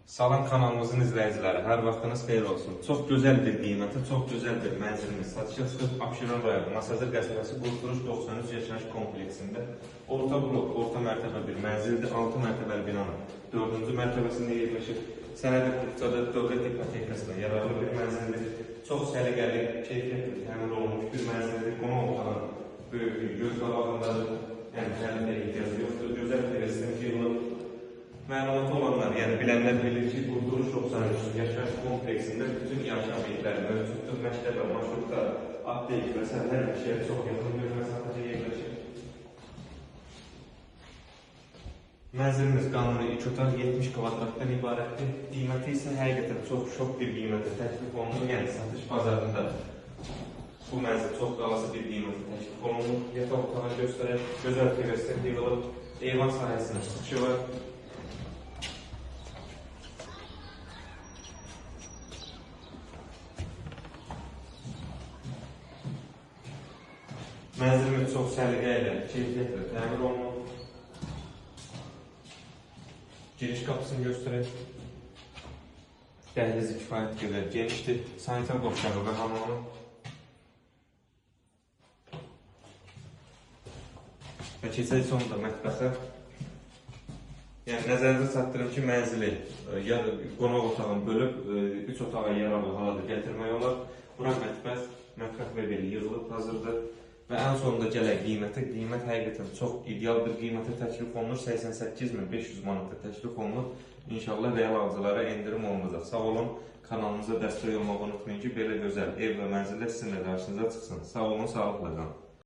Salam kanalımızın izləyiciləri, hər vaxtınız xeyir olsun. Çox gözəl bir qiymətə, çox gözəl bir mənzilimiz satışa çıxıb Abşeron rayonu Masazır qəsəbəsi Qurtuluş 93 yaşayış kompleksində orta blok, orta mərtəbə bir mənzildir, 6 mərtəbəli binanın 4-cü mərtəbəsində yerləşir. Sənədi Qurtuluqda dövlət ipotekasına yararlı bir mənzildir. Çox səliqəli, keyfiyyətli, təmin olunmuş bir mənzildir. Qonaq otağının böyüklüyü göz qabağındadır. Yəni təlimdə ehtiyacı yoxdur. Gözəl prezident yığılıb. Məlumatı olanlar, yəni bilənlər bilir ki, Qurtuluş 93 yaşayış kompleksində bütün yaşam yerləri mövcuddur. Məktəbə, marşrutda, aptek və səhər bir şeyə çox yaxın bir məsafədə yerləşir. Mənzilimiz qanuni 2 otaq 70 kvadratdan ibarətdir. Qiyməti isə həqiqətən çox şok bir qiymətə təklif olunur. Yəni satış bazarında bu mənzil çox qalası bir qiymətə təklif olunur. Yataq otağı göstərək, gözəl prezident yığılıb, eyvan sahəsinin çıxışı var. Mənzilimiz çox səliqə ilə, keyfiyyətlə təmir olunur. Giriş qapısını göstərək. Dəhlizi kifayət qədər genişdir. Sanitar qovşağı və hamamı. Və keçək sonunda mətbəxə. Yəni nəzərinizə çatdırım ki, mənzili qonaq otağını bölüb 3 otağa yararlı halda gətirmək olar. Bura mətbəx və belə yığılıb hazırdır. Və ən sonunda gələk qiymətə. Qiymət həqiqətən çox ideal bir qiymətə təklif olunur. 88.500 manata təklif olunur. İnşallah real alıcılara endirim olunacaq. Sağ olun, kanalımıza dəstək olmağı unutmayın ki, belə gözəl ev və mənzillər sizin də qarşınıza çıxsın. Sağ olun, sağlıqla qalın.